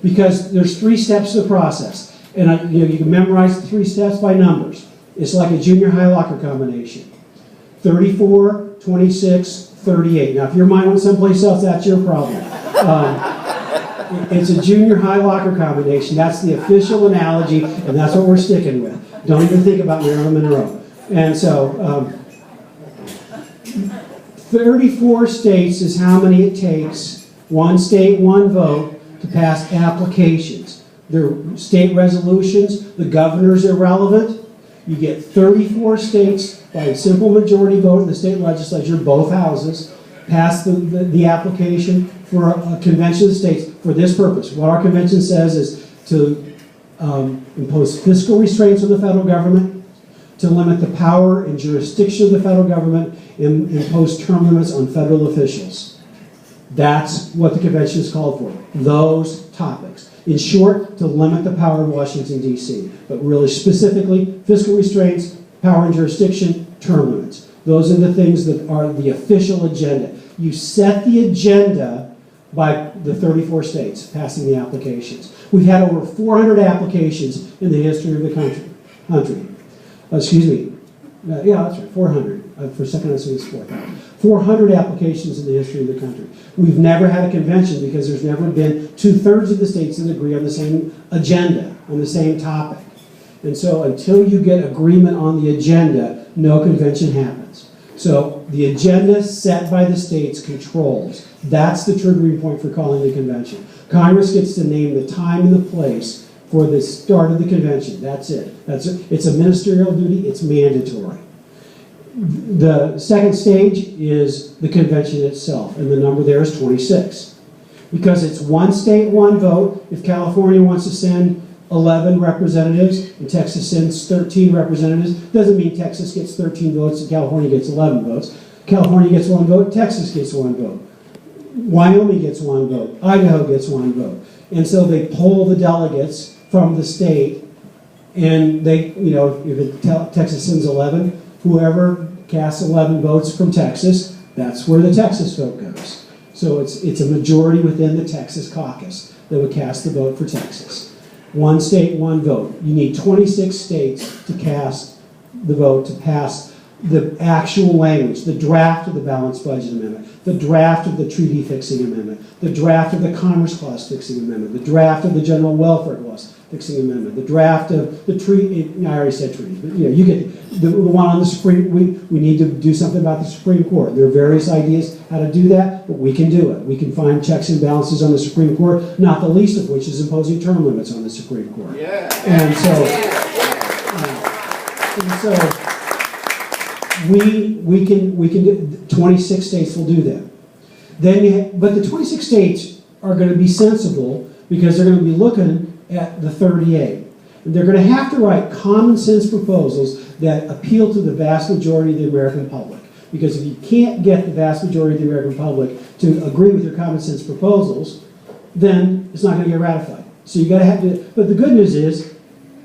because there's 3 steps to the process. And you can memorize the 3 steps by numbers. It's like a junior high locker combination. 34, 26, 38. Now, if your mind went someplace else, that's your problem. It's a junior high locker combination. That's the official analogy, and that's what we're sticking with. Don't even think about Marilyn Monroe. And so, 34 states is how many it takes, 1 state, 1 vote, to pass applications. They're state resolutions. The governor's irrelevant. You get 34 states by a simple majority vote in the state legislature, both houses, pass the application for a convention of the states for this purpose. What our convention says is to impose fiscal restraints on the federal government, to limit the power and jurisdiction of the federal government, and impose term limits on federal officials. That's what the convention is called for, those topics. In short, to limit the power of Washington, D.C., but really specifically, fiscal restraints, power and jurisdiction, term limits. Those are the things that are the official agenda. You set the agenda by the 34 states passing the applications. We've had over 400 applications in the history of the country. Excuse me. Yeah, that's right, 400. For a second I said it was 4,000. 400 applications in the history of the country. We've never had a convention because there's never been 2/3 of the states that agree on the same agenda, on the same topic. And so until you get agreement on the agenda, no convention happens. So the agenda set by the states controls. That's the triggering point for calling the convention. Congress gets to name the time and the place for the start of the convention. That's it. It's a ministerial duty. It's mandatory. The second stage is the convention itself, and the number there is 26. Because it's 1 state, 1 vote. If California wants to send 11 representatives and Texas sends 13 representatives, doesn't mean Texas gets 13 votes and California gets 11 votes. California gets 1 vote, Texas gets 1 vote. Wyoming gets 1 vote, Idaho gets 1 vote. And so they poll the delegates from the state, and they, if Texas sends 11, whoever casts 11 votes from Texas, that's where the Texas vote goes. So it's a majority within the Texas caucus that would cast the vote for Texas. 1 state, 1 vote. You need 26 states to cast the vote to pass the actual language, the draft of the balanced budget amendment, the draft of the treaty fixing amendment, the draft of the Commerce Clause fixing amendment, the draft of the General Welfare Clause fixing amendment, the draft of the treaty. I already said treaty, but you get the one on the Supreme. We need to do something about the Supreme Court. There are various ideas how to do that, but we can do it. We can find checks and balances on the Supreme Court, not the least of which is imposing term limits on the Supreme Court. Yeah. And so we can do. 26 states will do that. But the 26 states are going to be sensible because they're going to be looking at the 38. They're going to have to write common sense proposals that appeal to the vast majority of the American public. Because if you can't get the vast majority of the American public to agree with your common sense proposals, then it's not going to get ratified. So you got to have to. But the good news is,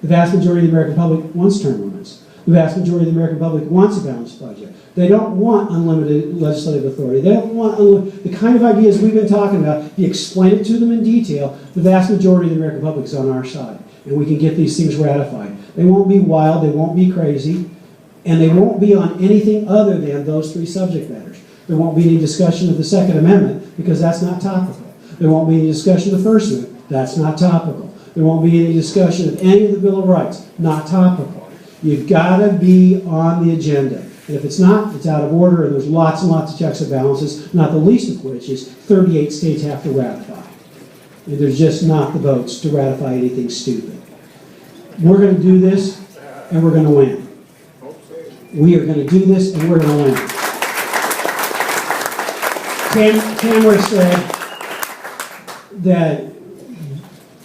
the vast majority of the American public wants term limits. The vast majority of the American public wants a balanced budget. They don't want unlimited legislative authority. They don't want the kind of ideas we've been talking about. If you explain it to them in detail, the vast majority of the American public is on our side. And we can get these things ratified. They won't be wild, they won't be crazy, and they won't be on anything other than those 3 subject matters. There won't be any discussion of the Second Amendment, because that's not topical. There won't be any discussion of the First Amendment. That's not topical. There won't be any discussion of any of the Bill of Rights. Not topical. You've got to be on the agenda. And if it's not, it's out of order, and there's lots and lots of checks and balances, not the least of which is 38 states have to ratify. And there's just not the votes to ratify anything stupid. We're going to do this, and we're going to win. We are going to do this, and we're going to win. Tamara said that,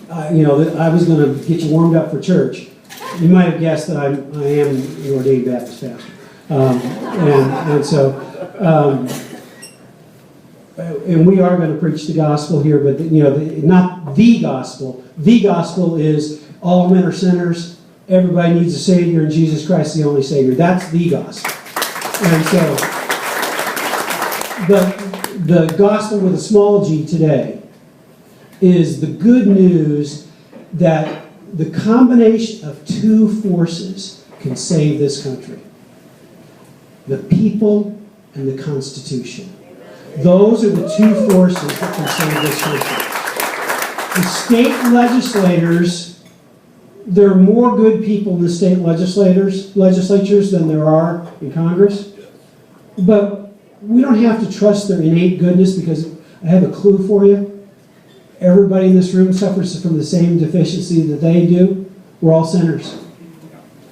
that I was going to get you warmed up for church. You might have guessed that I am an ordained Baptist pastor. And we are going to preach the gospel here, but not the gospel. The gospel is all men are sinners, everybody needs a Savior, and Jesus Christ is the only Savior. That's the gospel. And so, the gospel with a small g today is the good news that the combination of two forces can save this country. The people and the Constitution. Those are the two forces that can save this country. The state legislators, there are more good people in the state legislatures than there are in Congress. But we don't have to trust their innate goodness, because I have a clue for you. Everybody in this room suffers from the same deficiency that they do. We're all sinners.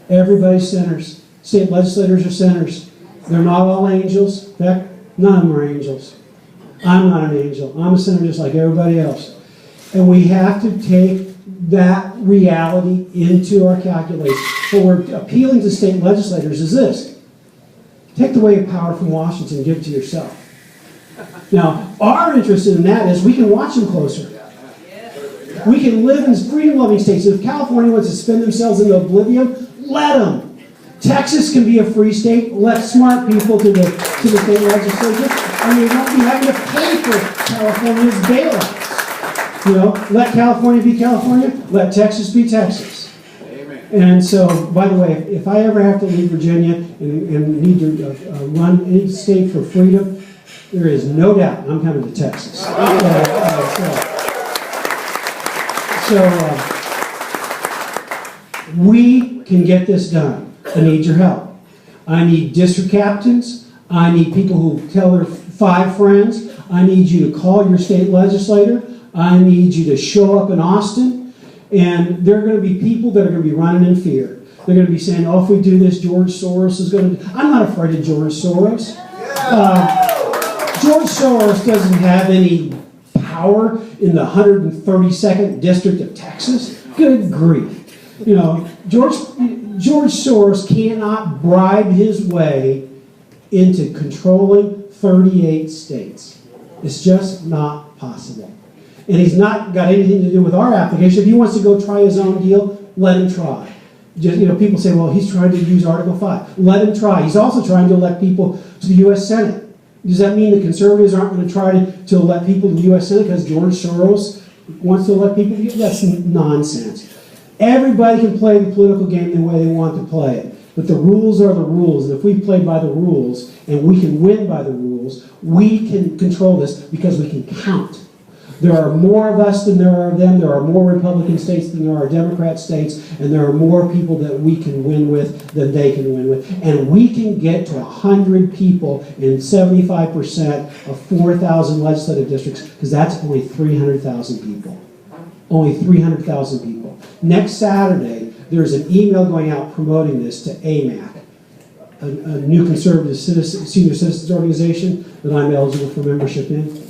Everybody's sinners. State legislators are sinners. They're not all angels. In fact, none of them are angels. I'm not an angel. I'm a sinner just like everybody else. And we have to take that reality into our calculation. What we're appealing to state legislators is this: take the weight of power from Washington and give it to yourself. Now, our interest in that is we can watch them closer. We can live in freedom-loving states. If California wants to spin themselves into oblivion, let them. Texas can be a free state. Let smart people to the state legislature, and you won't be having to pay for California's bailouts. You know, let California be California. Let Texas be Texas. Amen. And so, by the way, if I ever have to leave Virginia and need to run any state for freedom, there is no doubt I'm coming to Texas. We can get this done. I need your help. I need district captains. I need people who tell their 5 friends. I need you to call your state legislator. I need you to show up in Austin. And there are going to be people that are going to be running in fear. They're going to be saying, oh, if we do this, George Soros is going to... I'm not afraid of George Soros. George Soros doesn't have any power in the 132nd district of Texas. Good grief. You know, George Soros cannot bribe his way into controlling 38 states. It's just not possible. And he's not got anything to do with our application. If he wants to go try his own deal, let him try. Just, you know, people say, well, he's trying to use Article 5. Let him try. He's also trying to elect people to the U.S. Senate. Does that mean the conservatives aren't going to try to elect people to the U.S. Senate because George Soros wants to elect people? That's nonsense. Everybody can play the political game the way they want to play it. But the rules are the rules. And if we play by the rules and we can win by the rules, we can control this because we can count. There are more of us than there are of them. There are more Republican states than there are Democrat states. And there are more people that we can win with than they can win with. And we can get to 100 people in 75% of 4,000 legislative districts, because that's only 300,000 people. Only 300,000 people. Next Saturday, there's an email going out promoting this to AMAC, a new conservative senior citizens organization that I'm eligible for membership in.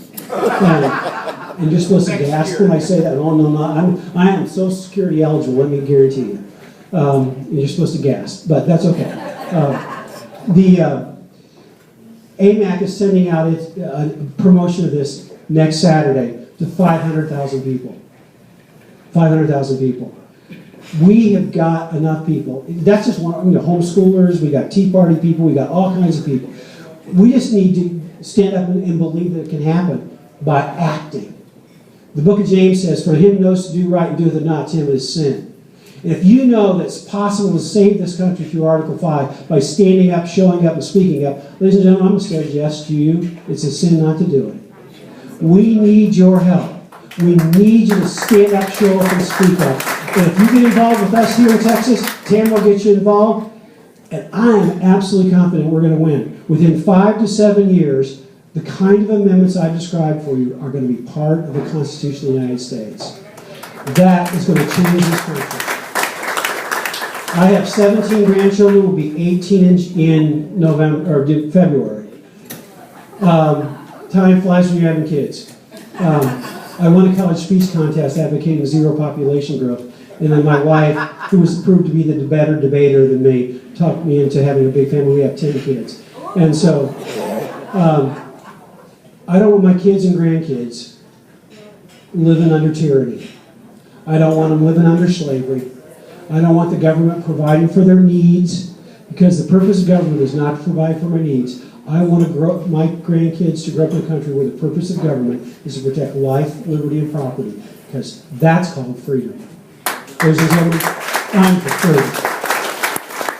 And you're supposed to gasp when I say that. Oh, no, I am Social Security eligible, let me guarantee you. You're supposed to gasp, but that's okay. AMAC is sending out a promotion of this next Saturday to 500,000 people. 500,000 people. We have got enough people. That's just one. Homeschoolers, we got Tea Party people, we got all kinds of people. We just need to stand up and believe that it can happen by acting. The book of James says, for him who knows to do right and doeth it not, to him it is sin. And if you know that it's possible to save this country through Article 5 by standing up, showing up, and speaking up, ladies and gentlemen, I'm going to suggest to you, it's a sin not to do it. We need your help. We need you to stand up, show up, and speak up. And if you get involved with us here in Texas, Tam will get you involved. And I am absolutely confident we're going to win. Within 5 to 7 years, the kind of amendments I've described for you are going to be part of the Constitution of the United States. That is going to change this country. I have 17 grandchildren, will be 18 in November or February. Time flies when you're having kids. I won a college speech contest advocating zero population growth. And then my wife, who was proved to be the better debater than me, talked me into having a big family. We have 10 kids. And so, I don't want my kids and grandkids living under tyranny. I don't want them living under slavery. I don't want the government providing for their needs, because the purpose of government is not to provide for my needs. I want to grow my grandkids to grow up in a country where the purpose of government is to protect life, liberty, and property, because that's called freedom. Ladies and gentlemen, I'm for freedom.